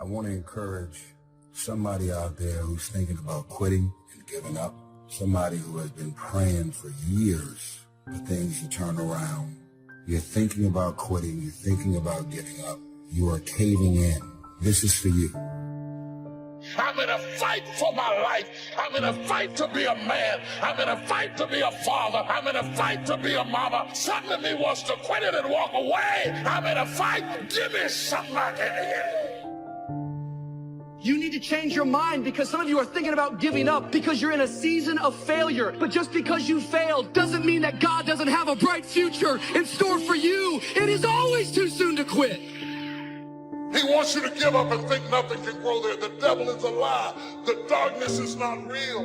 I want to encourage somebody out there who's thinking about quitting and giving up, somebody who has been praying for years for things to turn around. You're thinking about quitting, you're thinking about giving up, you are caving in. This is for you. I'm in a fight for my life. I'm in a fight to be a man. I'm in a fight to be a father. I'm in a fight to be a mama. Something in me wants to quit it and walk away. I'm in a fight. Give me something I can hit. You need to change your mind because some of you are thinking about giving up because you're in a season of failure. But just because you failed doesn't mean that God doesn't have a bright future in store for you. It is always too soon to quit. He wants you to give up and think nothing can grow there. The devil is a lie. The darkness is not real.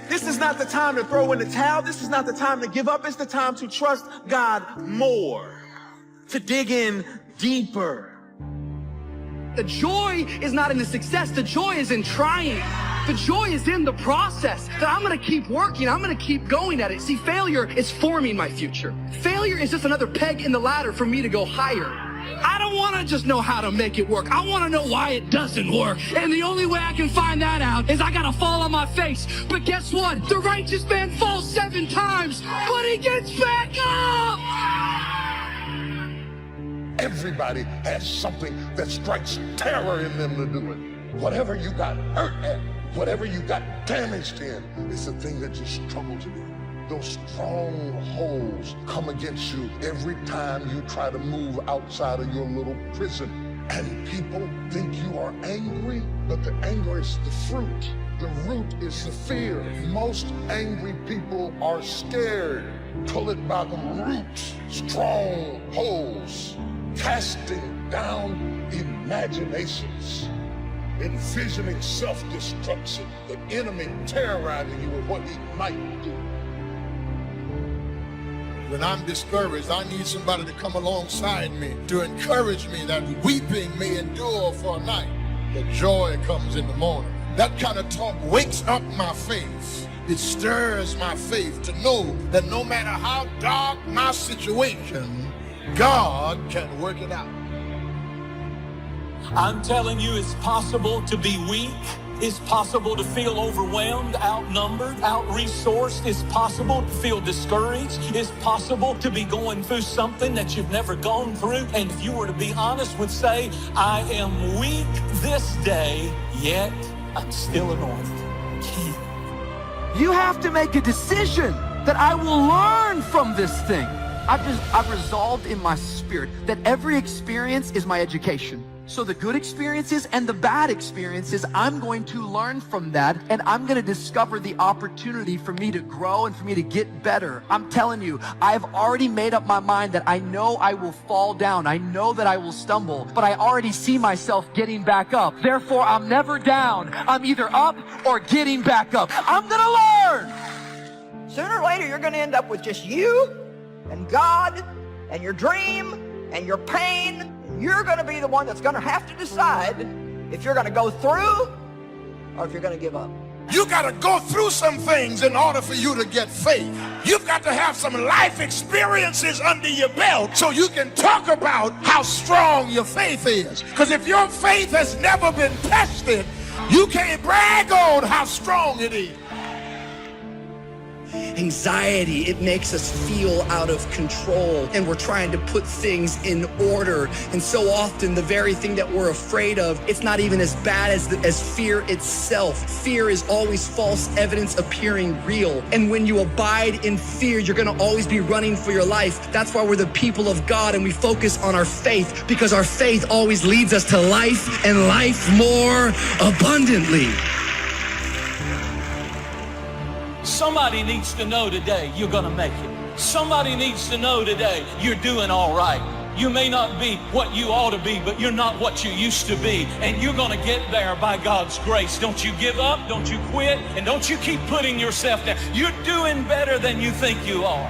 This is not the time to throw in the towel. This is not the time to give up. It's the time to trust God more, to dig in deeper. The joy is not in the success. The joy is in trying. The joy is in the process. That I'm going to keep working. I'm going to keep going at it. See, failure is forming my future. Failure is just another peg in the ladder for me to go higher. I don't want to just know how to make it work. I want to know why it doesn't work. And the only way I can find that out is I got to fall on my face. But guess what? The righteous man falls 7 times, but he gets back up. Everybody has something that strikes terror in them to do it. Whatever you got hurt at, whatever you got damaged in, is the thing that you struggle to do. Those strongholds come against you every time you try to move outside of your little prison. And people think you are angry, but the anger is the fruit. The root is the fear. Most angry people are scared. Pull it by the root. Strongholds. Casting down imaginations, envisioning self-destruction, the enemy terrorizing you with what he might do. When I'm discouraged, I need somebody to come alongside me to encourage me that weeping may endure for a night, but joy comes in the morning. That kind of talk wakes up my faith. It stirs my faith to know that no matter how dark my situation, God can work it out. I'm telling you, it's possible to be weak. It's possible to feel overwhelmed, outnumbered, out-resourced. It's possible to feel discouraged. It's possible to be going through something that you've never gone through. And if you were to be honest, would say, I am weak this day, yet I'm still anointed. You have to make a decision that I will learn from this thing. I've resolved in my spirit that every experience is my education. So the good experiences and the bad experiences, I'm going to learn from that, and I'm going to discover the opportunity for me to grow and for me to get better. I'm telling you, I've already made up my mind that I know I will fall down. I know that I will stumble, but I already see myself getting back up. Therefore, I'm never down. I'm either up or getting back up. I'm going to learn. Sooner or later, you're going to end up with just you and God and your dream and your pain. You're going to be the one that's going to have to decide if you're going to go through or if you're going to give up. You got to go through some things in order for you to get faith. You've got to have some life experiences under your belt so you can talk about how strong your faith is. Because if your faith has never been tested, you can't brag on how strong it is. Anxiety, it makes us feel out of control, and we're trying to put things in order. And so often the very thing that we're afraid of, it's not even as bad as fear itself. Fear is always false evidence appearing real. And when you abide in fear, you're going to always be running for your life. That's why we're the people of God, and we focus on our faith, because our faith always leads us to life, and life more abundantly. Somebody needs to know today you're going to make it. Somebody needs to know today you're doing all right. You may not be what you ought to be, but you're not what you used to be. And you're going to get there by God's grace. Don't you give up, don't you quit, and don't you keep putting yourself down. You're doing better than you think you are.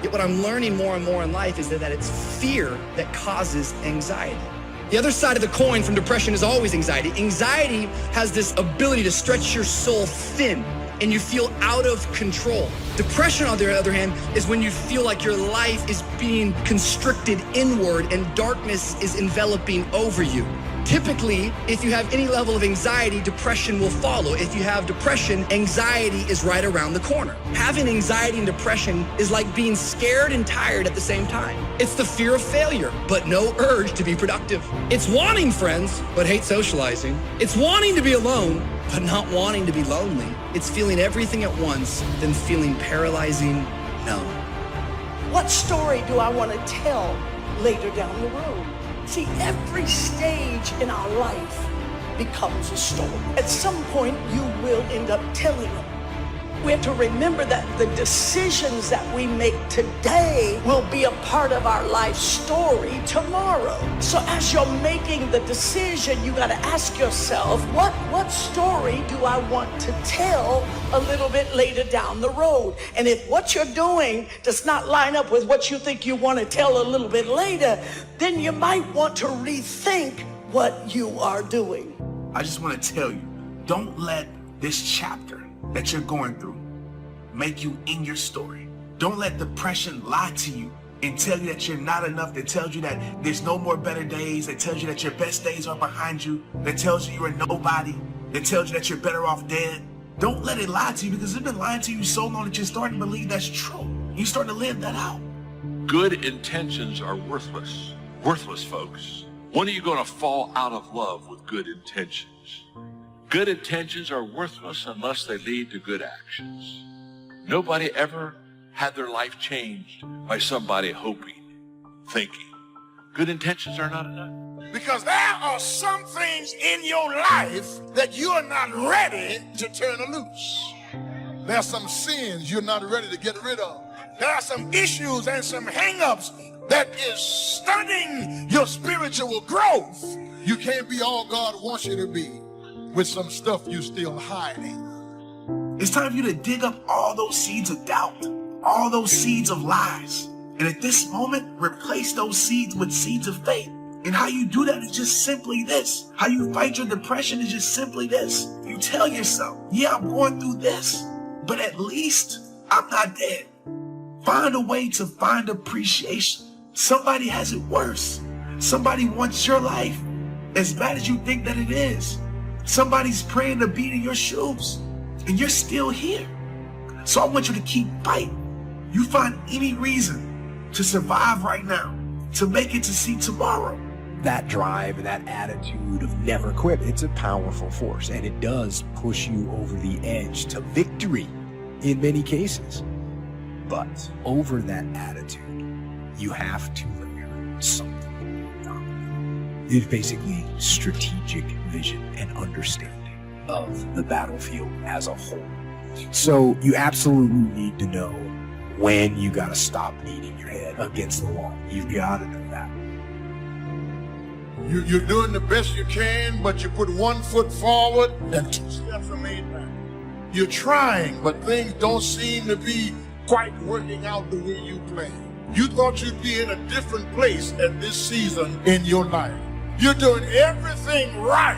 Yet what I'm learning more and more in life is that it's fear that causes anxiety. The other side of the coin from depression is always anxiety. Anxiety has this ability to stretch your soul thin, and you feel out of control. Depression, on the other hand, is when you feel like your life is being constricted inward and darkness is enveloping over you. Typically, if you have any level of anxiety, depression will follow. If you have depression, anxiety is right around the corner. Having anxiety and depression is like being scared and tired at the same time. It's the fear of failure, but no urge to be productive. It's wanting friends, but hate socializing. It's wanting to be alone, but not wanting to be lonely. It's feeling everything at once, then feeling paralyzing numb. What story do I want to tell later down the road? See, every stage in our life becomes a story. At some point, you will end up telling it. We have to remember that the decisions that we make today will be a part of our life story tomorrow. So as you're making the decision, you got to ask yourself, what story do I want to tell a little bit later down the road? And if what you're doing does not line up with what you think you want to tell a little bit later, then you might want to rethink what you are doing. I just want to tell you, don't let this chapter that you're going through make you in your story. Don't let depression lie to you and tell you that you're not enough, that tells you that there's no more better days, that tells you that your best days are behind you, that tells you you're a nobody, that tells you that you're better off dead. Don't let it lie to you, because it's been lying to you so long that you're starting to believe that's true. You're starting to live that out. Good intentions are worthless. Worthless, folks. When are you going to fall out of love with good intentions? Good intentions are worthless unless they lead to good actions. Nobody ever had their life changed by somebody hoping, thinking. Good intentions are not enough. Because there are some things in your life that you are not ready to turn loose. There are some sins you're not ready to get rid of. There are some issues and some hang-ups that is stunning your spiritual growth. You can't be all God wants you to be with some stuff you still hiding. It's time for you to dig up all those seeds of doubt, all those seeds of lies. And at this moment, replace those seeds with seeds of faith. And how you do that is just simply this. How you fight your depression is just simply this. You tell yourself, yeah, I'm going through this, but at least I'm not dead. Find a way to find appreciation. Somebody has it worse. Somebody wants your life as bad as you think that it is. Somebody's praying to be in your shoes, and you're still here. So I want you to keep fighting. You find any reason to survive right now, to make it to see tomorrow. That drive and that attitude of never quit, it's a powerful force, and it does push you over the edge to victory in many cases. But over that attitude, you have to learn something. It's basically strategic vision and understanding of the battlefield as a whole. So you absolutely need to know when you got to stop beating your head against the wall. You've got to know that. You're doing the best you can, but you put 1 foot forward and 2 steps are made back. You're trying, but things don't seem to be quite working out the way you planned. You thought you'd be in a different place at this season in your life. You're doing everything right,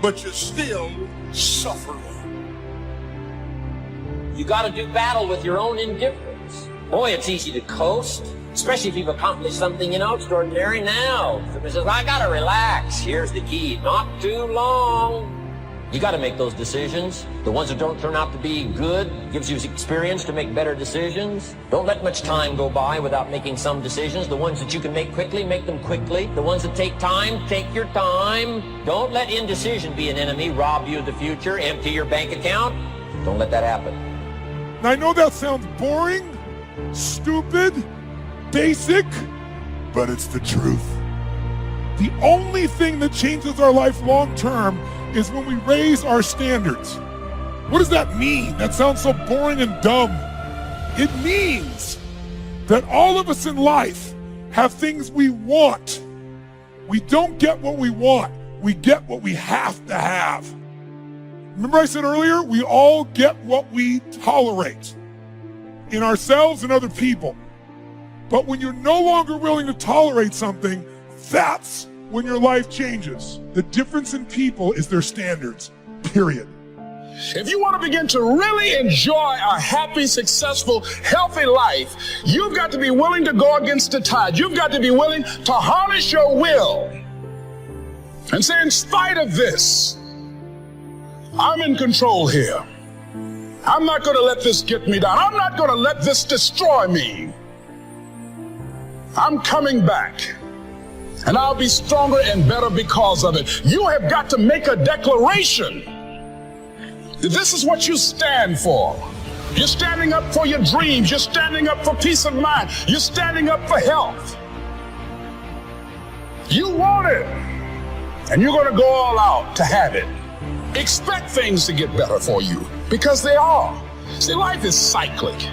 but you're still suffering. You got to do battle with your own indifference. Boy, it's easy to coast, especially if you've accomplished something, extraordinary. Now, somebody says, I got to relax. Here's the key. Not too long. You got to make those decisions. The ones that don't turn out to be good gives you experience to make better decisions. Don't let much time go by without making some decisions. The ones that you can make quickly, make them quickly. The ones that take time, take your time. Don't let indecision be an enemy, rob you of the future, empty your bank account. Don't let that happen. Now, I know that sounds boring, stupid, basic, but it's the truth. The only thing that changes our life long term is when we raise our standards. What does that mean? That sounds so boring and dumb. It means that all of us in life have things we want. We don't get what we want. We get what we have to have. Remember I said earlier, we all get what we tolerate in ourselves and other people. But when you're no longer willing to tolerate something, that's when your life changes. The difference in people is their standards, period. If you want to begin to really enjoy a happy, successful, healthy life, you've got to be willing to go against the tide. You've got to be willing to harness your will and say, in spite of this, I'm in control here. I'm not going to let this get me down. I'm not going to let this destroy me. I'm coming back, and I'll be stronger and better because of it. You have got to make a declaration that this is what you stand for. You're standing up for your dreams. You're standing up for peace of mind. You're standing up for health. You want it, and you're going to go all out to have it. Expect things to get better for you, because they are. See, life is cyclic.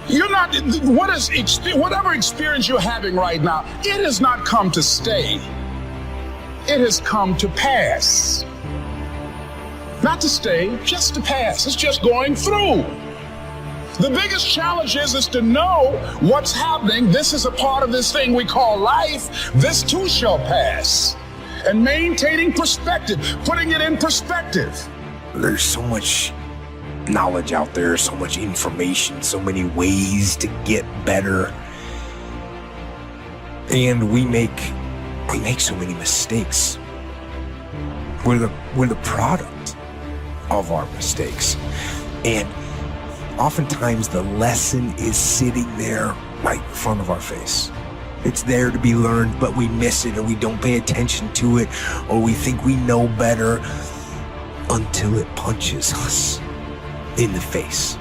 You're not, whatever experience you're having right now, it has not come to stay. It has come to pass. Not to stay, just to pass. It's just going through. The biggest challenge is to know what's happening. This is a part of this thing we call life. This too shall pass. And maintaining perspective, putting it in perspective. There's so much knowledge out there, so much information, so many ways to get better. And we make so many mistakes. We're the product of our mistakes. And oftentimes the lesson is sitting there right in front of our face. It's there to be learned, but we miss it, or we don't pay attention to it, or we think we know better until it punches us in the face.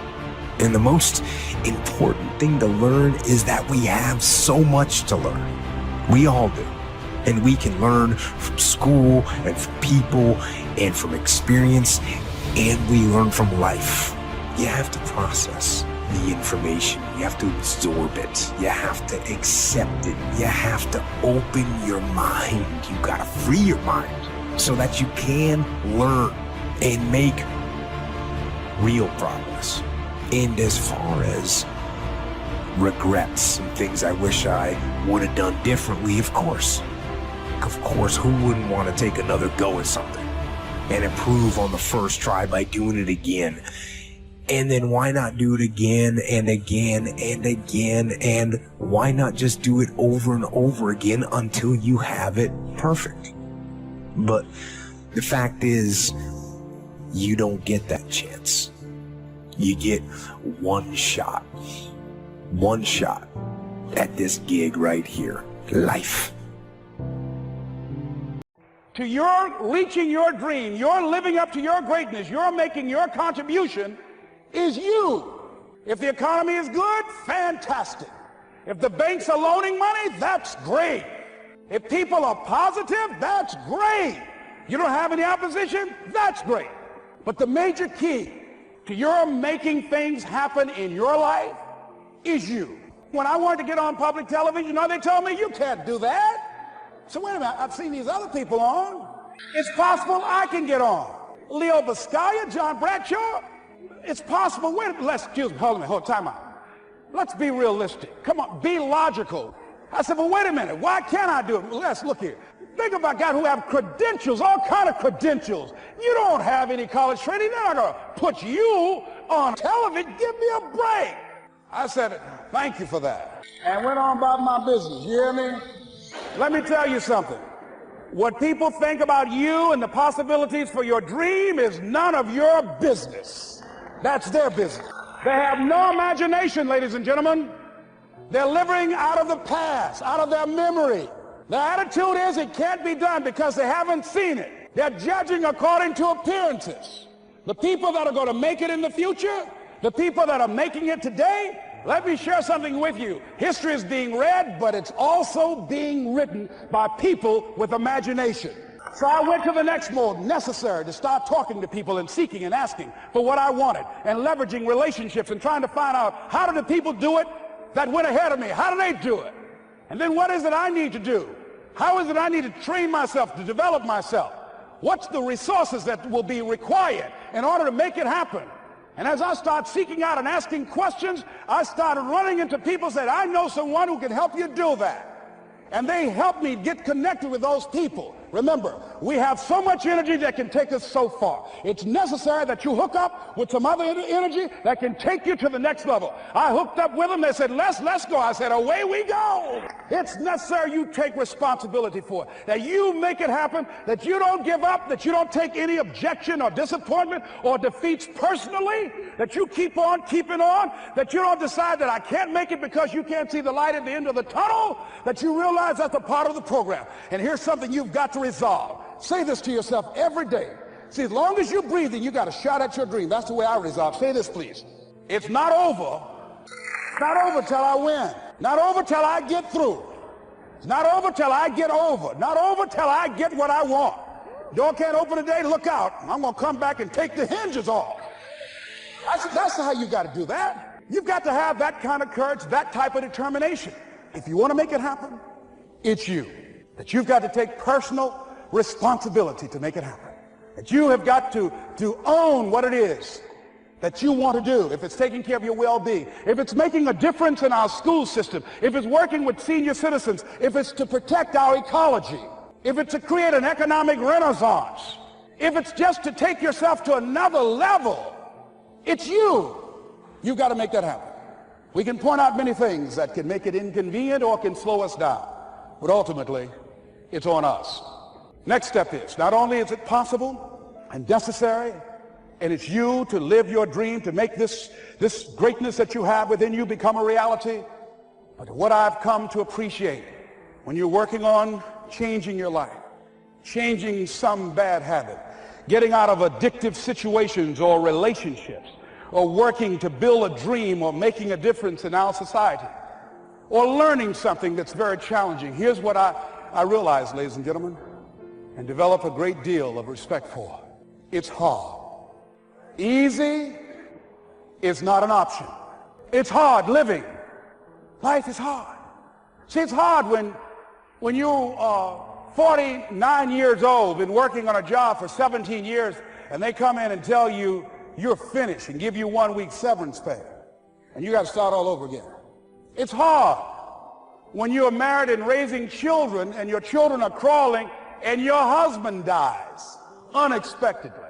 And the most important thing to learn is that we have so much to learn. We all do. And we can learn from school and from people and from experience, and we learn from life. You have to process the information. You have to absorb it. You have to accept it. You have to open your mind. You gotta free your mind so that you can learn and make real progress. And as far as regrets and things I wish I would have done differently, of course, who wouldn't want to take another go at something and improve on the first try by doing it again? And then why not do it again and again and again? And why not just do it over and over again until you have it perfect? But the fact is, you don't get that chance. You get one shot at this gig right here, life. To your reaching your dream, you're living up to your greatness, you're making your contribution, is you. If the economy is good, fantastic. If the banks are loaning money, that's great. If people are positive, that's great. You don't have any opposition, that's great. But the major key to your making things happen in your life is you. When I wanted to get on public television, you know, they told me, you can't do that. So wait a minute, I've seen these other people on. It's possible I can get on. Leo Biscaya, John Bradshaw. It's possible. Wait a minute. Excuse me. Hold on. Time out. Let's be realistic. Come on. Be logical. I said, well, wait a minute. Why can't I do it? Let's look here. Think about guys who have credentials, all kind of credentials. You don't have any college training. They're not going to put you on television. Give me a break. I said, thank you for that. And went on about my business. You hear me? Let me tell you something. What people think about you and the possibilities for your dream is none of your business. That's their business. They have no imagination, ladies and gentlemen. They're living out of the past, out of their memory. Their attitude is it can't be done because they haven't seen it. They're judging according to appearances. The people that are going to make it in the future, the people that are making it today, let me share something with you. History is being read, but it's also being written by people with imagination. So I went to the next mode necessary to start talking to people and seeking and asking for what I wanted and leveraging relationships and trying to find out how do the people do it that went ahead of me? How do they do it? And then what is it I need to do? How is it I need to train myself, to develop myself? What's the resources that will be required in order to make it happen? And as I start seeking out and asking questions, I started running into people who said, I know someone who can help you do that. And they helped me get connected with those people. Remember, we have so much energy that can take us so far. It's necessary that you hook up with some other energy that can take you to the next level. I hooked up with them. They said, let's go. I said, away we go. It's necessary you take responsibility for it, that you make it happen, that you don't give up, that you don't take any objection or disappointment or defeats personally, that you keep on keeping on, that you don't decide that I can't make it because you can't see the light at the end of the tunnel, that you realize that's a part of the program. And here's something you've got to resolve. Say this to yourself every day. See, as long as you're breathing, you got a shot at your dream. That's the way I resolve. Say this, please. It's not over. It's not over till I win. Not over till I get through. It's not over till I get over. Not over till I get what I want. Door can't open today, look out. I'm going to come back and take the hinges off. That's how you got to do that. You've got to have that kind of courage, that type of determination. If you want to make it happen, it's you. That you've got to take personal responsibility to make it happen. That you have got to own what it is that you want to do. If it's taking care of your well-being, if it's making a difference in our school system, if it's working with senior citizens, if it's to protect our ecology, if it's to create an economic renaissance, if it's just to take yourself to another level, it's you. You've got to make that happen. We can point out many things that can make it inconvenient or can slow us down, but ultimately, it's on us. Next step is, not only is it possible and necessary, and it's you to live your dream, to make this greatness that you have within you become a reality, but what I've come to appreciate when you're working on changing your life, changing some bad habit, getting out of addictive situations or relationships, or working to build a dream or making a difference in our society, or learning something that's very challenging. Here's what I realize, ladies and gentlemen, and develop a great deal of respect for. It's hard. Easy is not an option. It's hard living. Life is hard. See, it's hard when you are 49 years old, been working on a job for 17 years, and they come in and tell you you're finished and give you 1 week severance pay, and you got to start all over again. It's hard when you're married and raising children, and your children are crawling, and your husband dies unexpectedly.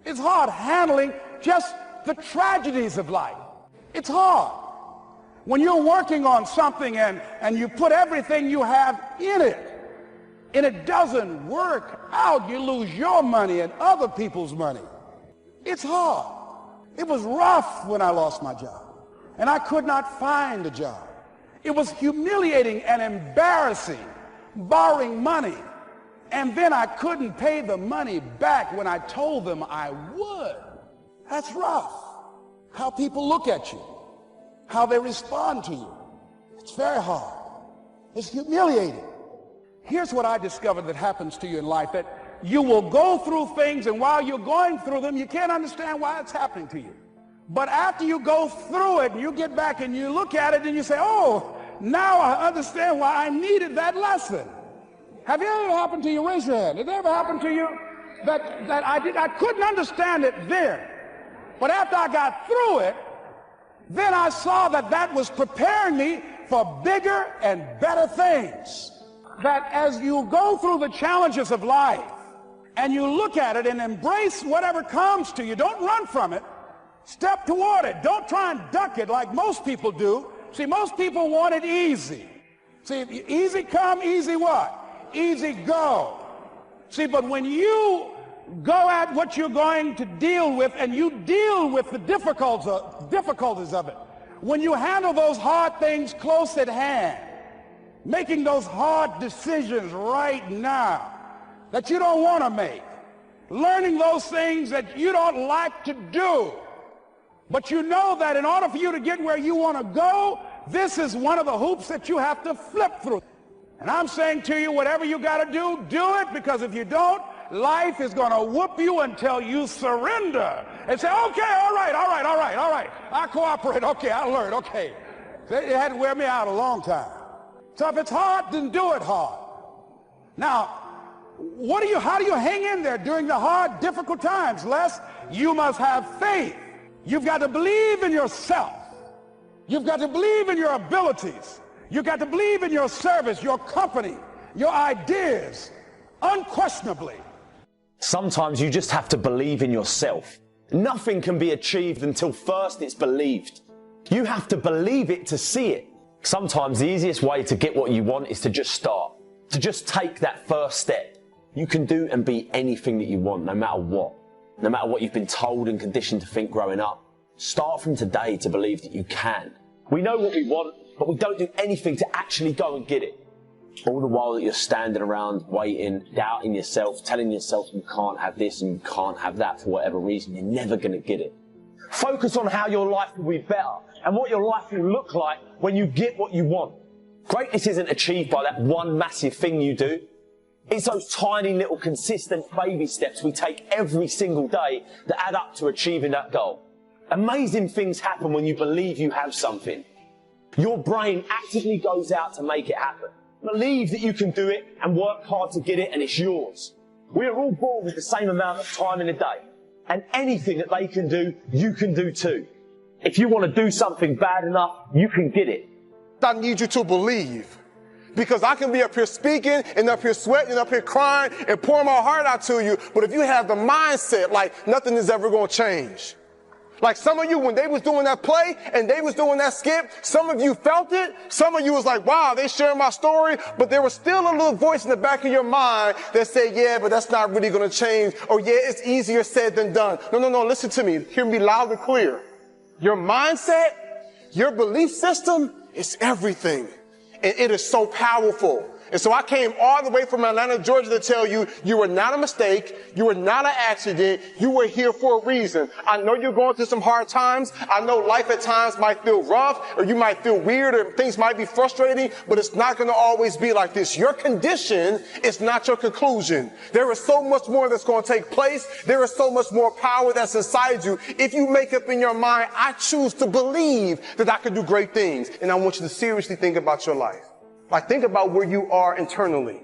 It's hard handling just the tragedies of life. It's hard when you're working on something and you put everything you have in it, and it doesn't work out. You lose your money and other people's money. It's hard. It was rough when I lost my job, and I could not find a job. It was humiliating and embarrassing, borrowing money, and then I couldn't pay the money back when I told them I would. That's rough. How people look at you, how they respond to you. It's very hard. It's humiliating. Here's what I discovered that happens to you in life, that you will go through things, and while you're going through them, you can't understand why it's happening to you. But after you go through it and you get back and you look at it and you say, oh, now I understand why I needed that lesson. Have it ever happened to you? Raise your hand. Has it ever happened to you that I couldn't understand it then, but after I got through it, then I saw that was preparing me for bigger and better things. That as you go through the challenges of life and you look at it and embrace whatever comes to you, don't run from it. Step toward it. Don't try and duck it like most people do. See, most people want it easy. See, easy come, easy what? Easy go. See, but when you go at what you're going to deal with and you deal with the difficulties of it, when you handle those hard things close at hand, making those hard decisions right now that you don't want to make, learning those things that you don't like to do, but you know that in order for you to get where you want to go, this is one of the hoops that you have to flip through. And I'm saying to you, whatever you got to do it, because if you don't, life is going to whoop you until you surrender and say, okay, all right, I cooperate, okay, I learned, okay. It had to wear me out a long time. So if it's hard, then do it hard. Now, how do you hang in there during the hard, difficult times? Les, you must have faith. You've got to believe in yourself. You've got to believe in your abilities. You've got to believe in your service, your company, your ideas. Unquestionably. Sometimes you just have to believe in yourself. Nothing can be achieved until first it's believed. You have to believe it to see it. Sometimes the easiest way to get what you want is to just start, to just take that first step. You can do and be anything that you want, no matter what you've been told and conditioned to think growing up. Start from today to believe that you can. We know what we want, but we don't do anything to actually go and get it. All the while that you're standing around waiting, doubting yourself, telling yourself you can't have this and you can't have that for whatever reason, you're never going to get it. Focus on how your life will be better and what your life will look like when you get what you want. Greatness isn't achieved by that one massive thing you do. It's those tiny little consistent baby steps we take every single day that add up to achieving that goal. Amazing things happen when you believe you have something. Your brain actively goes out to make it happen. Believe that you can do it and work hard to get it, and it's yours. We are all born with the same amount of time in a day, and anything that they can do, you can do too. If you want to do something bad enough, you can get it. I need you to believe. Because I can be up here speaking and up here sweating and up here crying and pouring my heart out to you, but if you have the mindset like nothing is ever going to change. Like some of you, when they was doing that play and they was doing that skit, some of you felt it. Some of you was like, wow, they sharing my story. But there was still a little voice in the back of your mind that said, yeah, but that's not really going to change. Or yeah, it's easier said than done. No, listen to me. Hear me loud and clear. Your mindset, your belief system is everything. And it is so powerful. And so I came all the way from Atlanta, Georgia to tell you, you were not a mistake. You were not an accident. You were here for a reason. I know you're going through some hard times. I know life at times might feel rough or you might feel weird or things might be frustrating, but it's not going to always be like this. Your condition is not your conclusion. There is so much more that's going to take place. There is so much more power that's inside you. If you make up in your mind, I choose to believe that I can do great things. And I want you to seriously think about your life. Like, think about where you are internally.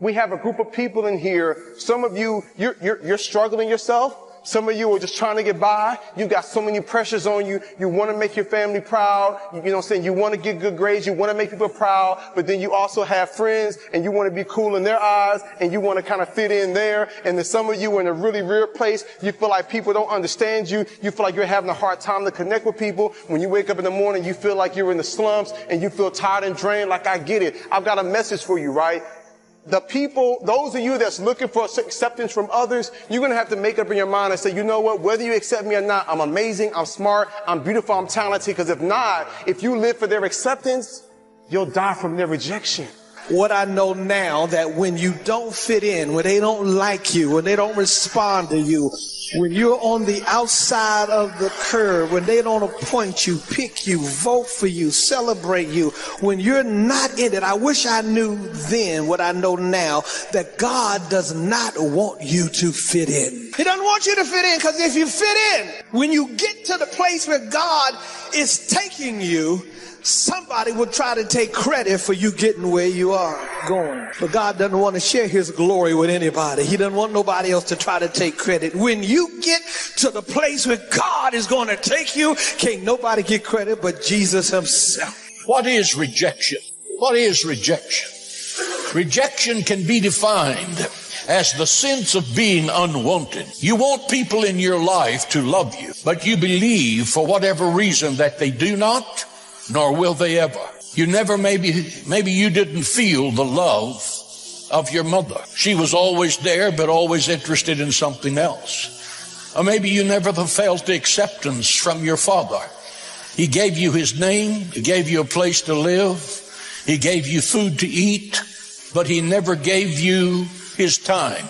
We have a group of people in here. Some of you, you're struggling yourself. Some of you are just trying to get by. You got so many pressures on you. You want to make your family proud. You know what I'm saying? You want to get good grades. You want to make people proud. But then you also have friends and you want to be cool in their eyes and you want to kind of fit in there. And then some of you are in a really weird place. You feel like people don't understand you. You feel like you're having a hard time to connect with people. When you wake up in the morning, you feel like you're in the slumps and you feel tired and drained. Like, I get it. I've got a message for you, right? The people, those of you that's looking for acceptance from others, you're going to have to make up in your mind and say, you know what, whether you accept me or not, I'm amazing, I'm smart, I'm beautiful, I'm talented. Because if not, if you live for their acceptance, you'll die from their rejection. What I know now, that when you don't fit in, when they don't like you, when they don't respond to you, when you're on the outside of the curve, when they don't appoint you, pick you, vote for you, celebrate you, when you're not in it, I wish I knew then what I know now, that God does not want you to fit in. He doesn't want you to fit in, because if you fit in, when you get to the place where God is taking you, somebody would try to take credit for you getting where you are going. But God doesn't want to share his glory with anybody. He doesn't want nobody else to try to take credit. When you get to the place where God is going to take you, can't nobody get credit but Jesus himself. What is rejection? What is rejection? Rejection can be defined as the sense of being unwanted. You want people in your life to love you, but you believe for whatever reason that they do not, nor will they ever. You never, maybe you didn't feel the love of your mother. She was always there, but always interested in something else. Or maybe you never felt the acceptance from your father. He gave you his name. He gave you a place to live. He gave you food to eat, but he never gave you his time.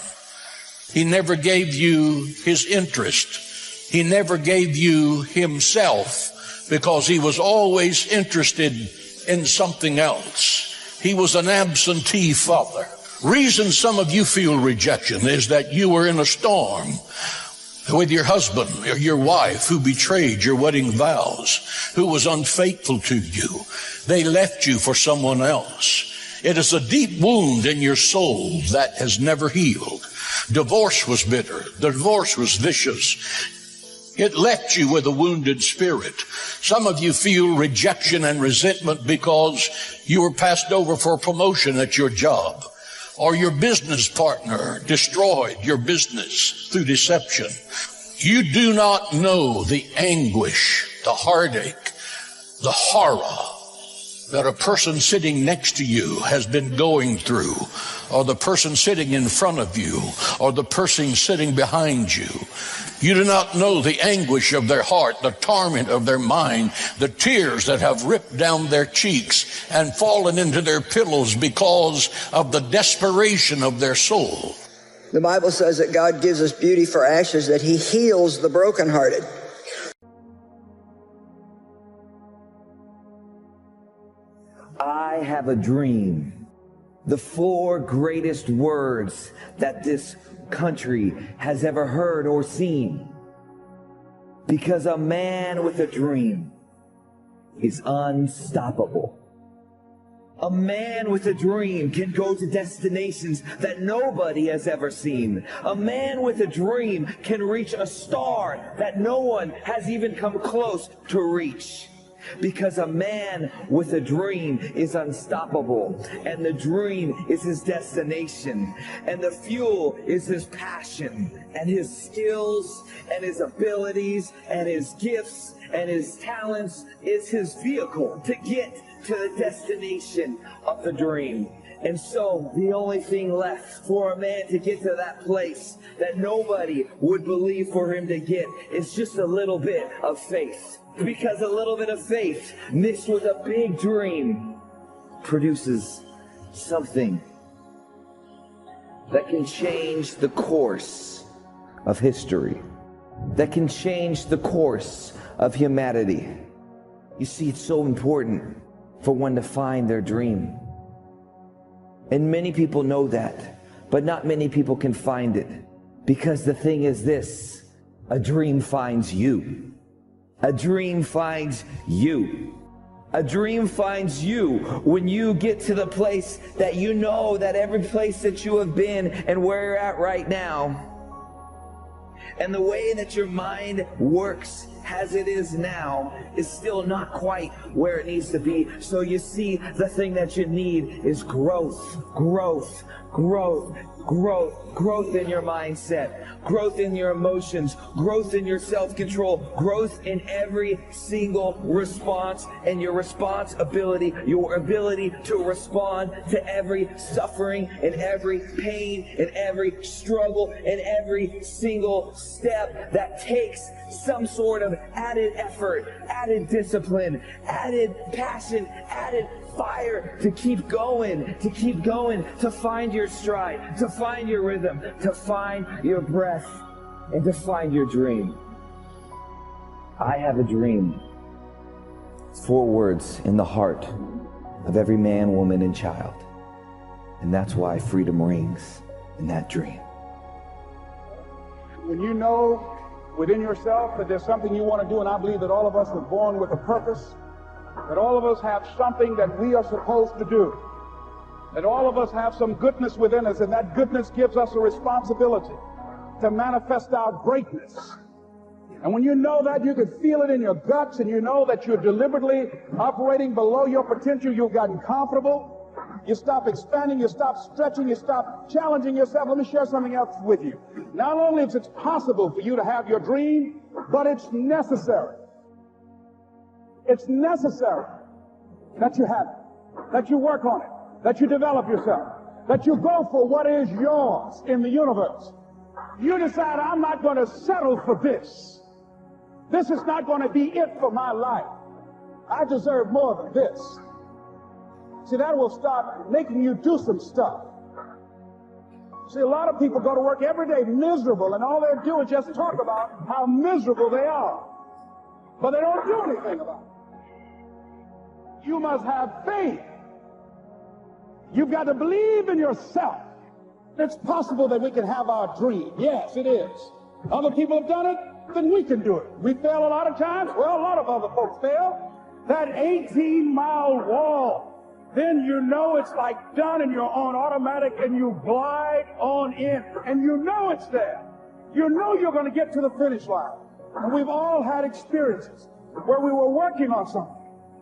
He never gave you his interest. He never gave you himself, because he was always interested in something else. He was an absentee father. Reason some of you feel rejection is that you were in a storm with your husband or your wife who betrayed your wedding vows, who was unfaithful to you. They left you for someone else. It is a deep wound in your soul that has never healed. Divorce was bitter. The divorce was vicious. It left you with a wounded spirit. Some of you feel rejection and resentment because you were passed over for a promotion at your job, or your business partner destroyed your business through deception, you do not know the anguish, the heartache, the horror that a person sitting next to you has been going through, or the person sitting in front of you, or the person sitting behind you. You do not know the anguish of their heart, the torment of their mind, the tears that have ripped down their cheeks and fallen into their pillows because of the desperation of their soul. The Bible says that God gives us beauty for ashes, that he heals the brokenhearted. I have a dream. The 4 greatest words that this country has ever heard or seen. Because a man with a dream is unstoppable. A man with a dream can go to destinations that nobody has ever seen. A man with a dream can reach a star that no one has even come close to reach. Because a man with a dream is unstoppable, and the dream is his destination, and the fuel is his passion, and his skills, and his abilities, and his gifts, and his talents is his vehicle to get to the destination of the dream. And so the only thing left for a man to get to that place that nobody would believe for him to get is just a little bit of faith. Because a little bit of faith mixed with a big dream produces something that can change the course of history, that can change the course of humanity. You see, it's so important for one to find their dream. And many people know that, but not many people can find it. Because the thing is this, a dream finds you. A dream finds you. A dream finds you when you get to the place that you know that every place that you have been and where you're at right now, and the way that your mind works as it is now is still not quite where it needs to be. So you see, the thing that you need is growth, growth, growth, growth, growth in your mindset, growth in your emotions, growth in your self-control, growth in every single response and your responsibility, your ability to respond to every suffering and every pain and every struggle and every single step that takes some sort of added effort, added discipline, added passion, added fire to keep going, to find your stride, to find your rhythm, to find your breath, and to find your dream. I have a dream. It's 4 words in the heart of every man, woman, and child. And that's why freedom rings in that dream. When you know within yourself that there's something you want to do, and I believe that all of us were born with a purpose, that all of us have something that we are supposed to do, that all of us have some goodness within us, and that goodness gives us a responsibility to manifest our greatness. And when you know that, you can feel it in your guts, and you know that you're deliberately operating below your potential. You've gotten comfortable. You stop expanding, you stop stretching, you stop challenging yourself. Let me share something else with you. Not only is it possible for you to have your dream, but it's necessary. It's necessary that you have it, that you work on it, that you develop yourself, that you go for what is yours in the universe. You decide, I'm not going to settle for this. This is not going to be it for my life. I deserve more than this. See, that will start making you do some stuff. See, a lot of people go to work every day miserable, and all they do is just talk about how miserable they are. But they don't do anything about it. You must have faith. You've got to believe in yourself. It's possible that we can have our dream. Yes, it is. Other people have done it, then we can do it. We fail a lot of times. Well, a lot of other folks fail. That 18-mile wall, then you know it's like done and you're on automatic and you glide on in. And you know it's there. You know you're going to get to the finish line. And we've all had experiences where we were working on something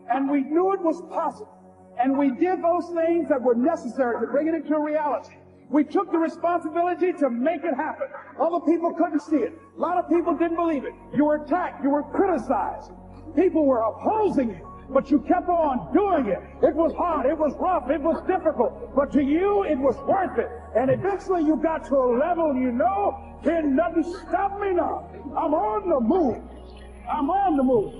and we knew it was possible. And we did those things that were necessary to bring it into reality. We took the responsibility to make it happen. Other people couldn't see it. A lot of people didn't believe it. You were attacked. You were criticized. People were opposing you, but you kept on doing it. It was hard. It was rough. It was difficult. But to you, it was worth it. And eventually you got to a level you know, can nothing stop me now. I'm on the move. I'm on the move.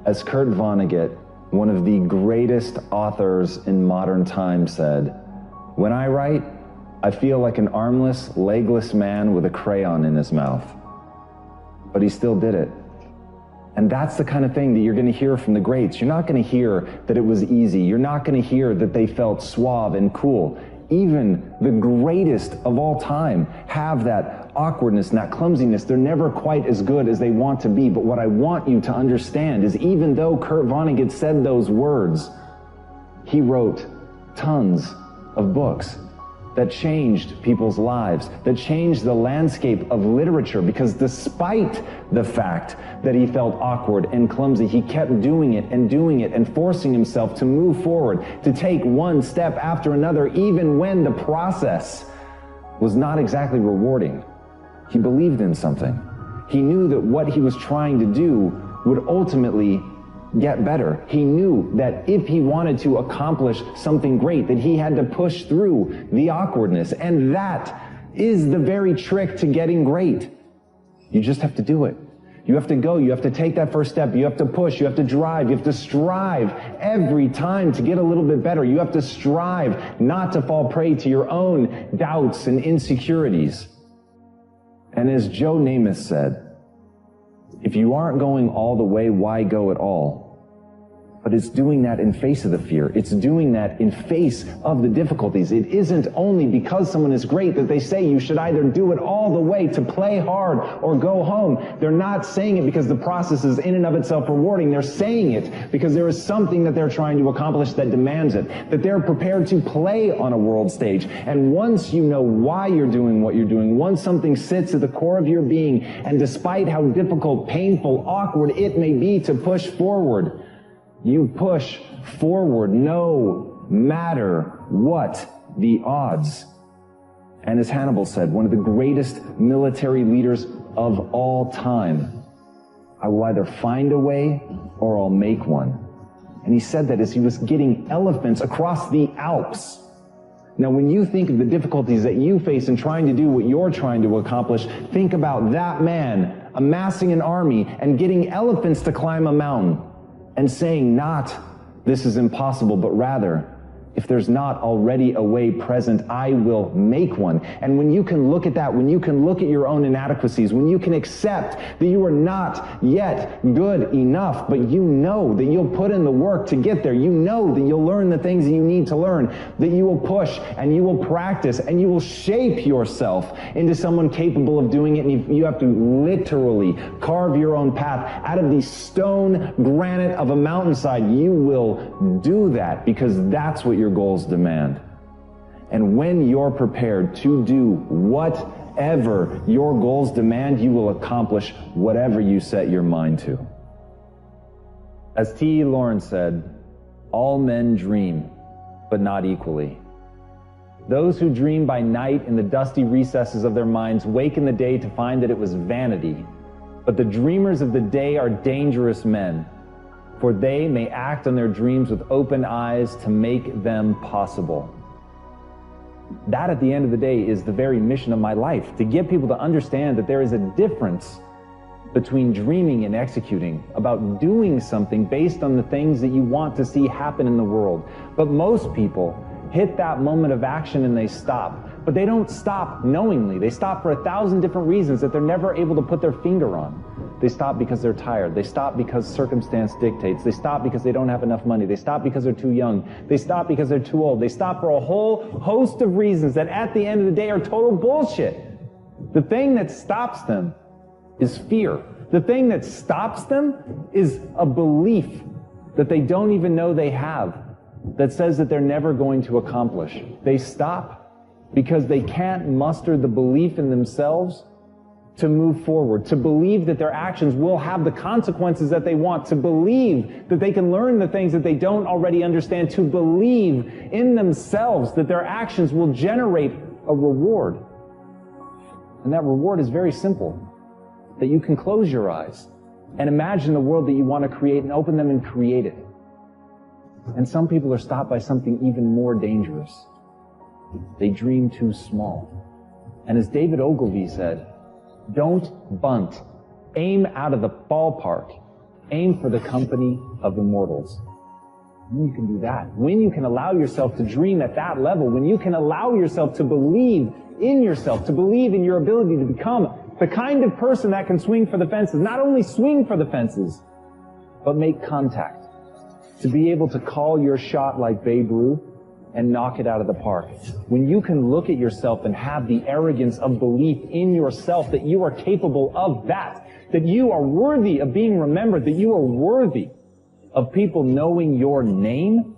As Kurt Vonnegut, one of the greatest authors in modern times, said, "When I write, I feel like an armless, legless man with a crayon in his mouth." But he still did it. And that's the kind of thing that you're going to hear from the greats. You're not going to hear that it was easy. You're not going to hear that they felt suave and cool. Even the greatest of all time have that awkwardness and that clumsiness. They're never quite as good as they want to be. But what I want you to understand is even though Kurt Vonnegut said those words, he wrote tons of books that changed people's lives, that changed the landscape of literature, because despite the fact that he felt awkward and clumsy, he kept doing it and forcing himself to move forward, to take one step after another, even when the process was not exactly rewarding. He believed in something. He knew that what he was trying to do would ultimately get better. He knew that if he wanted to accomplish something great, that he had to push through the awkwardness. And that is the very trick to getting great. You just have to do it. You have to go. You have to take that first step. You have to push. You have to drive. You have to strive every time to get a little bit better. You have to strive not to fall prey to your own doubts and insecurities. And as Joe Namath said, if you aren't going all the way, why go at all? But it's doing that in face of the fear. It's doing that in face of the difficulties. It isn't only because someone is great that they say you should either do it all the way to play hard or go home. They're not saying it because the process is in and of itself rewarding. They're saying it because there is something that they're trying to accomplish that demands it, that they're prepared to play on a world stage. And once you know why you're doing what you're doing, once something sits at the core of your being, and despite how difficult, painful, awkward it may be to push forward, you push forward no matter what the odds. And as Hannibal said, one of the greatest military leaders of all time, I will either find a way or I'll make one. And he said that as he was getting elephants across the Alps. Now, when you think of the difficulties that you face in trying to do what you're trying to accomplish, think about that man amassing an army and getting elephants to climb a mountain. And saying not, this is impossible, but rather, if there's not already a way present, I will make one. And when you can look at that, when you can look at your own inadequacies, when you can accept that you are not yet good enough, but you know that you'll put in the work to get there, you know that you'll learn the things that you need to learn, that you will push and you will practice and you will shape yourself into someone capable of doing it, and you have to literally carve your own path out of the stone granite of a mountainside. You will do that because that's what your goals demand. And when you're prepared to do whatever your goals demand, you will accomplish whatever you set your mind to. As T.E. Lawrence said, all men dream, but not equally. Those who dream by night in the dusty recesses of their minds wake in the day to find that it was vanity. But the dreamers of the day are dangerous men, for they may act on their dreams with open eyes to make them possible. That, at the end of the day, is the very mission of my life, to get people to understand that there is a difference between dreaming and executing, about doing something based on the things that you want to see happen in the world. But most people hit that moment of action and they stop. But they don't stop knowingly. They stop for 1,000 different reasons that they're never able to put their finger on. They stop because they're tired. They stop because circumstance dictates. They stop because they don't have enough money. They stop because they're too young. They stop because they're too old. They stop for a whole host of reasons that at the end of the day are total bullshit. The thing that stops them is fear. The thing that stops them is a belief that they don't even know they have, that says that they're never going to accomplish. They stop because they can't muster the belief in themselves to move forward, to believe that their actions will have the consequences that they want, to believe that they can learn the things that they don't already understand, to believe in themselves that their actions will generate a reward. And that reward is very simple, that you can close your eyes and imagine the world that you want to create and open them and create it. And some people are stopped by something even more dangerous. They dream too small. And as David Ogilvy said, don't bunt. Aim out of the ballpark. Aim for the company of immortals. When you can do that, when you can allow yourself to dream at that level, when you can allow yourself to believe in yourself, to believe in your ability to become the kind of person that can swing for the fences, not only swing for the fences, but make contact. To be able to call your shot like Babe Ruth and knock it out of the park. When you can look at yourself and have the arrogance of belief in yourself that you are capable of that you are worthy of being remembered, that you are worthy of people knowing your name,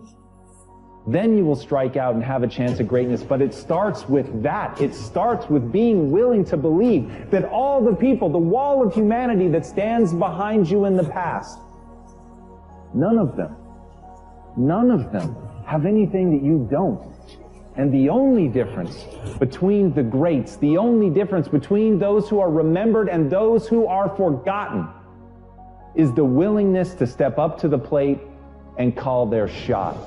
then you will strike out and have a chance at greatness. But it starts with that. It starts with being willing to believe that all the people, the wall of humanity that stands behind you in the past, none of them have anything that you don't. And the only difference between the greats, the only difference between those who are remembered and those who are forgotten, is the willingness to step up to the plate and call their shot.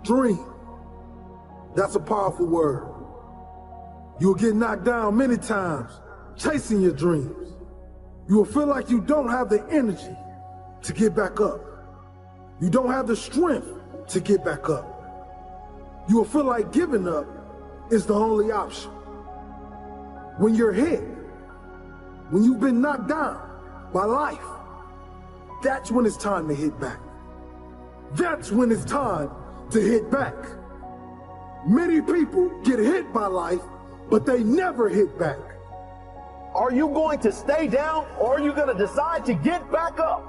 Dream. That's a powerful word. You'll get knocked down many times chasing your dreams. You will feel like you don't have the energy to get back up. You don't have the strength to get back up. You will feel like giving up is the only option. When you're hit, when you've been knocked down by life, that's when it's time to hit back. That's when it's time to hit back. Many people get hit by life, but they never hit back. Are you going to stay down, or are you going to decide to get back up?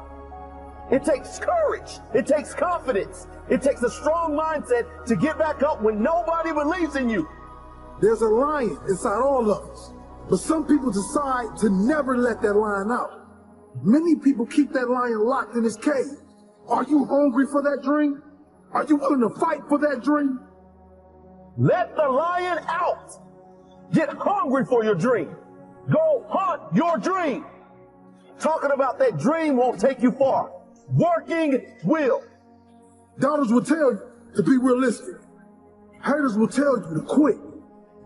It takes courage. It takes confidence. It takes a strong mindset to get back up when nobody believes in you. There's a lion inside all of us, but some people decide to never let that lion out. Many people keep that lion locked in his cage. Are you hungry for that dream? Are you willing to fight for that dream? Let the lion out. Get hungry for your dream. Go hunt your dream. Talking about that dream won't take you far. Working will. Doubters will tell you to be realistic. Haters will tell you to quit.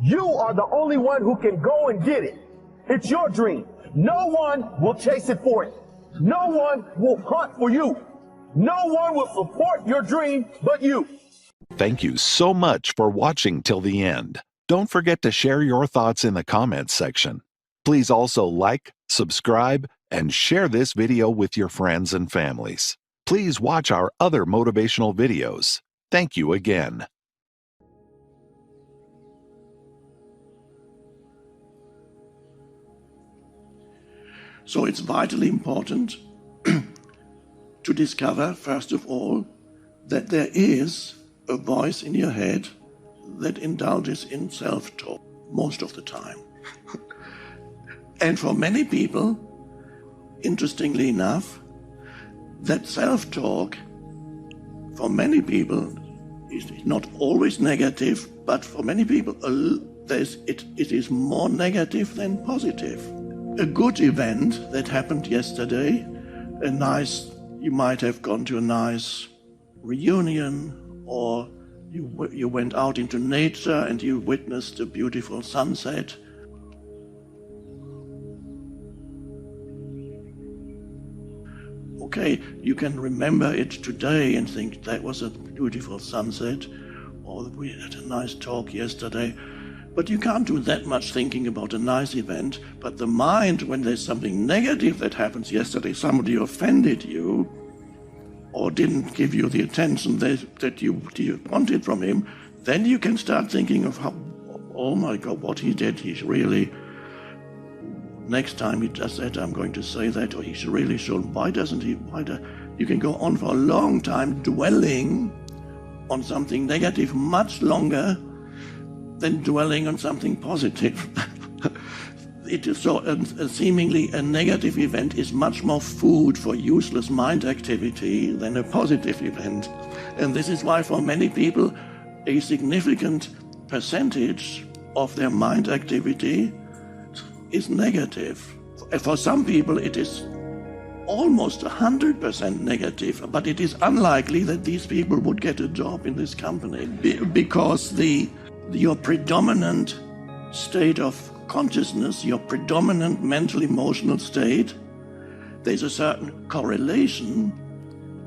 You are the only one who can go and get it. It's your dream. No one will chase it for it. No one will hunt for you. No one will support your dream but you. Thank you so much for watching till the end. Don't forget to share your thoughts in the comments section. Please also like, subscribe, and share this video with your friends and families. Please watch our other motivational videos. Thank you again. So it's vitally important to discover, first of all, that there is a voice in your head that indulges in self-talk most of the time. And for many people, interestingly enough, that self-talk, for many people, is not always negative, but for many people, it is more negative than positive. A good event that happened yesterday, you might have gone to a nice reunion, or you went out into nature and you witnessed a beautiful sunset. Okay, you can remember it today and think that was a beautiful sunset, or we had a nice talk yesterday. But you can't do that much thinking about a nice event. But the mind, when there's something negative that happens yesterday, somebody offended you, or didn't give you the attention that you wanted from him, then you can start thinking of how, oh my God, what he did, he's really, next time he does that, I'm going to say that, or he's really shown, why doesn't he, you can go on for a long time dwelling on something negative, much longer than dwelling on something positive. It is so seemingly a negative event is much more food for useless mind activity than a positive event. And this is why for many people, a significant percentage of their mind activity is negative. For some people, it is almost 100% negative, but it is unlikely that these people would get a job in this company because your predominant state of consciousness, your predominant mental emotional state, there's a certain correlation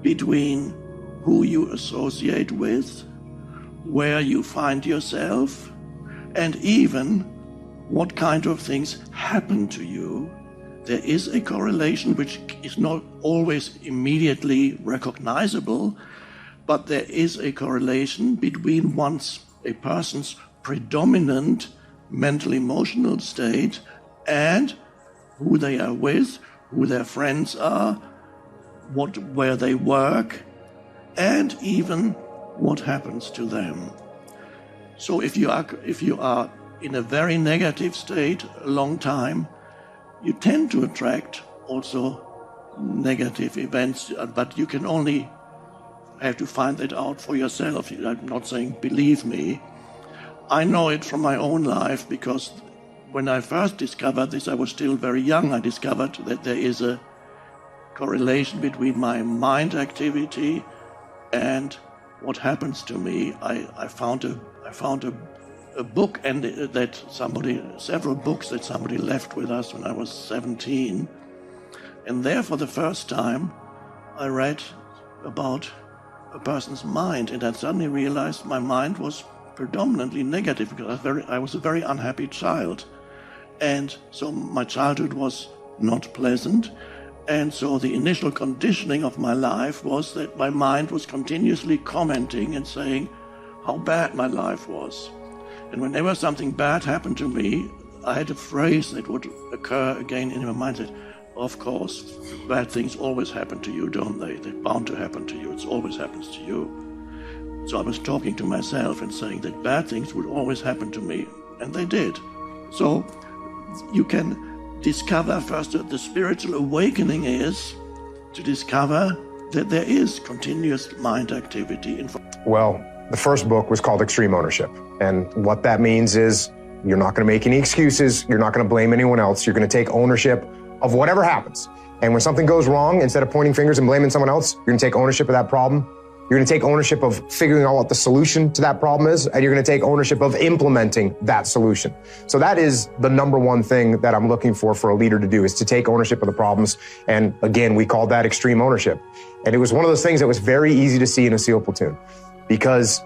between who you associate with, where you find yourself, and even what kind of things happen to you. There is a correlation which is not always immediately recognizable, but there is a correlation between a person's predominant mental emotional state and who they are with, who their friends are, where they work, and even what happens to them. So if you are in a very negative state a long time, you tend to attract also negative events, but you can only have to find that out for yourself. I'm not saying believe me. I know it from my own life because when I first discovered this, I was still very young. I discovered that there is a correlation between my mind activity and what happens to me. I found a book and several books that somebody left with us when I was 17. And there for the first time, I read about a person's mind, and I suddenly realized my mind was predominantly negative because I was a very unhappy child. And so my childhood was not pleasant. And so the initial conditioning of my life was that my mind was continuously commenting and saying how bad my life was. And whenever something bad happened to me, I had a phrase that would occur again in my mind that, of course, bad things always happen to you, don't they? They're bound to happen to you. It always happens to you. So I was talking to myself and saying that bad things would always happen to me, and they did. So you can discover first that the spiritual awakening is to discover that there is continuous mind activity. Well, the first book was called Extreme Ownership. And what that means is you're not going to make any excuses. You're not going to blame anyone else. You're going to take ownership of whatever happens. And when something goes wrong, instead of pointing fingers and blaming someone else, you're going to take ownership of that problem. You're going to take ownership of figuring out what the solution to that problem is, and you're going to take ownership of implementing that solution. So that is the number one thing that I'm looking for a leader to do, is to take ownership of the problems. And again, we called that extreme ownership. And it was one of those things that was very easy to see in a SEAL platoon, because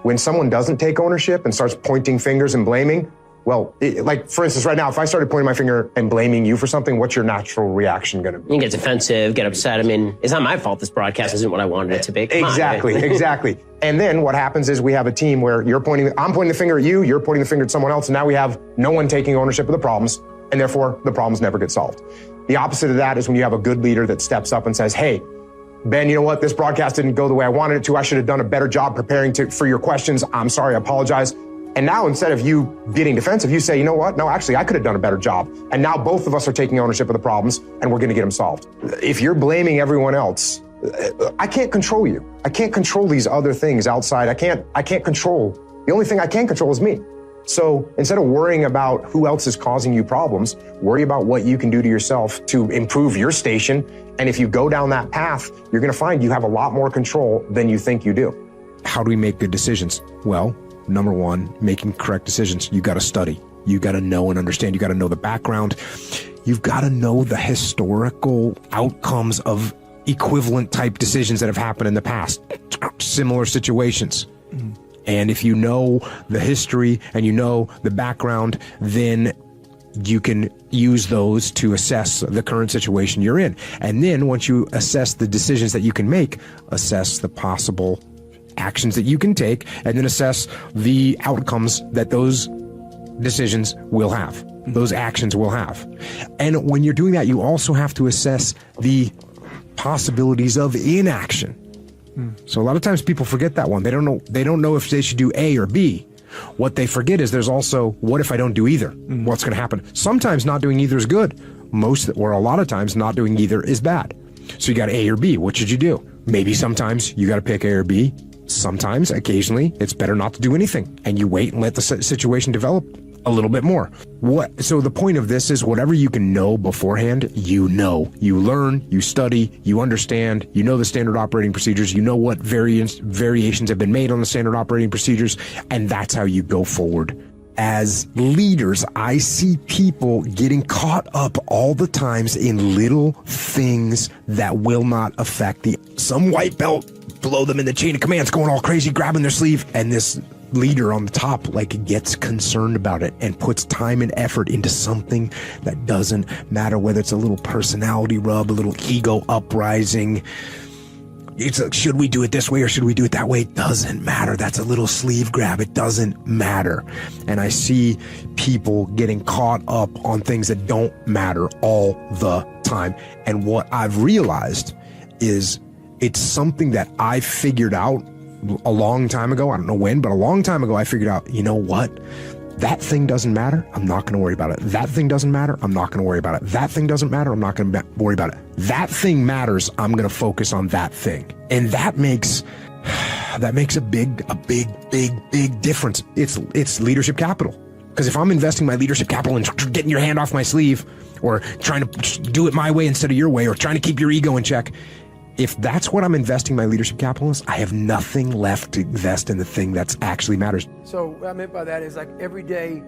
when someone doesn't take ownership and starts pointing fingers and blaming, well, like for instance, right now, if I started pointing my finger and blaming you for something, what's your natural reaction going to be? You get defensive, get upset. I mean, it's not my fault this broadcast isn't what I wanted it to be. Exactly. And then what happens is we have a team where I'm pointing the finger at you, you're pointing the finger at someone else, and now we have no one taking ownership of the problems, and therefore the problems never get solved. The opposite of that is when you have a good leader that steps up and says, hey, Ben, you know what? This broadcast didn't go the way I wanted it to. I should have done a better job preparing for your questions. I'm sorry, I apologize. And now instead of you getting defensive, you say, you know what? No, actually, I could have done a better job. And now both of us are taking ownership of the problems, and we're going to get them solved. If you're blaming everyone else, I can't control you. I can't control these other things outside. I can't control. The only thing I can control is me. So instead of worrying about who else is causing you problems, worry about what you can do to yourself to improve your station. And if you go down that path, you're going to find you have a lot more control than you think you do. How do we make good decisions? Well, number one, making correct decisions. You got to study. You got to know and understand. You got to know the background. You've got to know the historical outcomes of equivalent type decisions that have happened in the past, similar situations. And if you know the history and you know the background, then you can use those to assess the current situation you're in. And then once you assess the decisions that you can make, assess the possible actions that you can take, and then assess the outcomes that those decisions will have, those actions will have. And when you're doing that, you also have to assess the possibilities of inaction. So a lot of times people forget that one. They don't know if they should do A or B. What they forget is there's also, what if I don't do either? What's going to happen? Sometimes not doing either is good. Or a lot of times not doing either is bad. So you got A or B. What should you do? Maybe sometimes you got to pick A or B. Sometimes, occasionally, it's better not to do anything, and you wait and let the situation develop a little bit more. So the point of this is whatever you can know beforehand, you know. You learn, you study, you understand, you know the standard operating procedures, you know what variations have been made on the standard operating procedures, and that's how you go forward. As leaders, I see people getting caught up all the times in little things that will not affect some white belt below them in the chain of commands going all crazy, grabbing their sleeve, and this leader on the top gets concerned about it and puts time and effort into something that doesn't matter, whether it's a little personality rub, a little ego uprising. It's like, should we do it this way or should we do it that way? It doesn't matter. That's a little sleeve grab. It doesn't matter. And I see people getting caught up on things that don't matter all the time. And what I've realized is it's something that I figured out a long time ago. I don't know when, but a long time ago, I figured out, you know what? That thing doesn't matter. I'm not going to worry about it. That thing doesn't matter. I'm not going to worry about it. That thing doesn't matter. I'm not going to worry about it. That thing matters. I'm going to focus on that thing. And that makes a big difference. It's leadership capital. Because if I'm investing my leadership capital in getting your hand off my sleeve or trying to do it my way instead of your way or trying to keep your ego in check, if that's what I'm investing my leadership capital in, I have nothing left to invest in the thing that actually matters. So what I meant by that is every day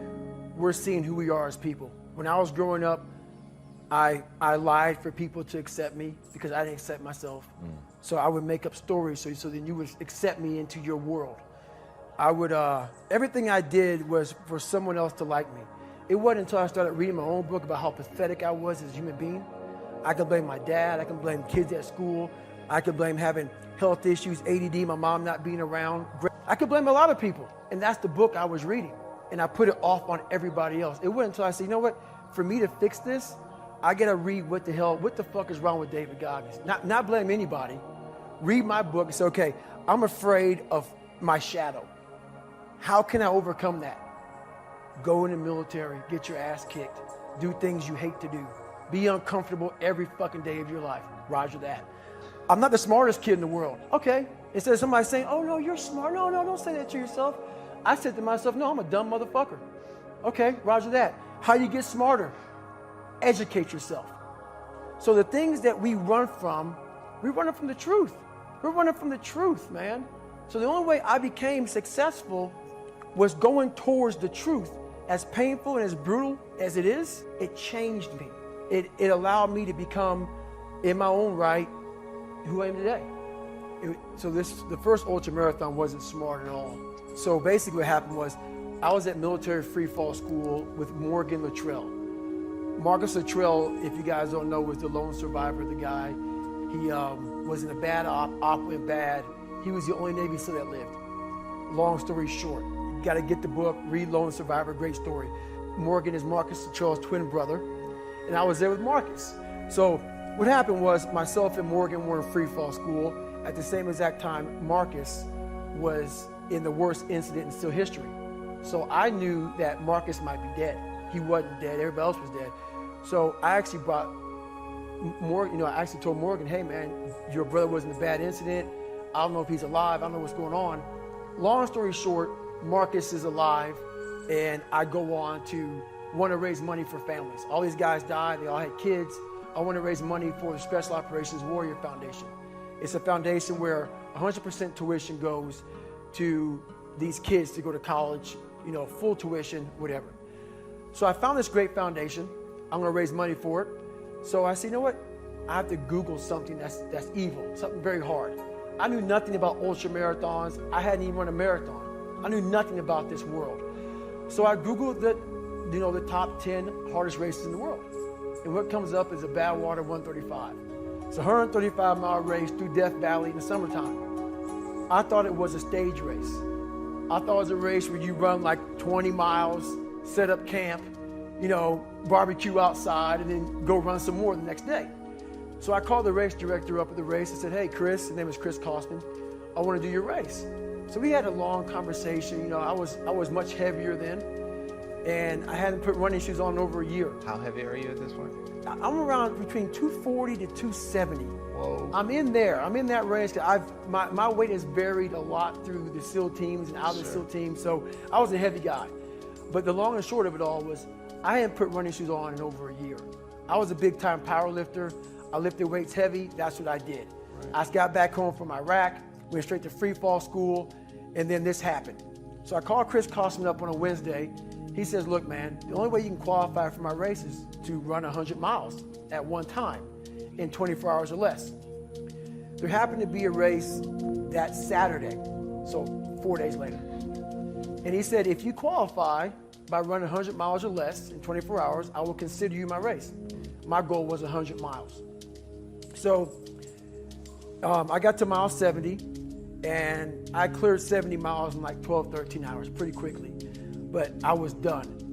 we're seeing who we are as people. When I was growing up, I lied for people to accept me because I didn't accept myself. So I would make up stories so then you would accept me into your world. I would, everything I did was for someone else to like me. It wasn't until I started reading my own book about how pathetic I was as a human being. I could blame my dad, I can blame kids at school, I could blame having health issues, ADD, my mom not being around. I could blame a lot of people, and that's the book I was reading. And I put it off on everybody else. It wasn't until I said, you know what, for me to fix this, I gotta read what the fuck is wrong with David Goggins. Not blame anybody. Read my book and say, okay, I'm afraid of my shadow. How can I overcome that? Go in the military, get your ass kicked, do things you hate to do. Be uncomfortable every fucking day of your life. Roger that. I'm not the smartest kid in the world. Okay. Instead of somebody saying, oh no, you're smart. No, don't say that to yourself. I said to myself, no, I'm a dumb motherfucker. Okay, roger that. How you get smarter? Educate yourself. So the things that we run from the truth. We're running from the truth, man. So the only way I became successful was going towards the truth. As painful and as brutal as it is, it changed me. It allowed me to become, in my own right, who I am today. The first ultra marathon wasn't smart at all. So basically what happened was, I was at military free fall school with Morgan Luttrell. Marcus Luttrell, if you guys don't know, was the lone survivor, the guy. He was in a bad op went bad. He was the only Navy SEAL that lived. Long story short, you gotta get the book, read Lone Survivor, great story. Morgan is Marcus Luttrell's twin brother. And I was there with Marcus. So what happened was myself and Morgan were in free fall school. At the same exact time, Marcus was in the worst incident in SEAL history. So I knew that Marcus might be dead. He wasn't dead, everybody else was dead. So I actually brought Morgan, I actually told Morgan, hey man, your brother was in a bad incident. I don't know if he's alive, I don't know what's going on. Long story short, Marcus is alive and I go on to want to raise money for families. All these guys died, they all had kids. I want to raise money for the Special Operations Warrior Foundation. It's a foundation where 100% tuition goes to these kids to go to college, full tuition, whatever. So I found this great foundation. I'm going to raise money for it. So I said, you know what? I have to Google something that's evil, something very hard. I knew nothing about ultra marathons. I hadn't even run a marathon. I knew nothing about this world. So I Googled the top 10 hardest races in the world. And what comes up is a Badwater 135. It's a 135-mile race through Death Valley in the summertime. I thought it was a stage race. I thought it was a race where you run like 20 miles, set up camp, barbecue outside, and then go run some more the next day. So I called the race director up at the race and said, hey, Chris, his name is Chris Kosman, I want to do your race. So we had a long conversation. You know, I was much heavier then, and I hadn't put running shoes on in over a year. How heavy are you at this point? I'm around between 240 to 270. Whoa. I'm in there. I'm in that range. My weight has varied a lot through the SEAL teams and out of the SEAL teams, so I was a heavy guy. But the long and short of it all was I hadn't put running shoes on in over a year. I was a big-time power lifter. I lifted weights heavy. That's what I did. Right. I got back home from Iraq, went straight to free fall school, and then this happened. So I called Chris Kostman up on a Wednesday. He says, look, man, the only way you can qualify for my race is to run 100 miles at one time in 24 hours or less. There happened to be a race that Saturday, so 4 days later. And he said, if you qualify by running 100 miles or less in 24 hours, I will consider you my race. My goal was 100 miles. So I got to mile 70, and I cleared 70 miles in like 12, 13 hours pretty quickly. But I was done.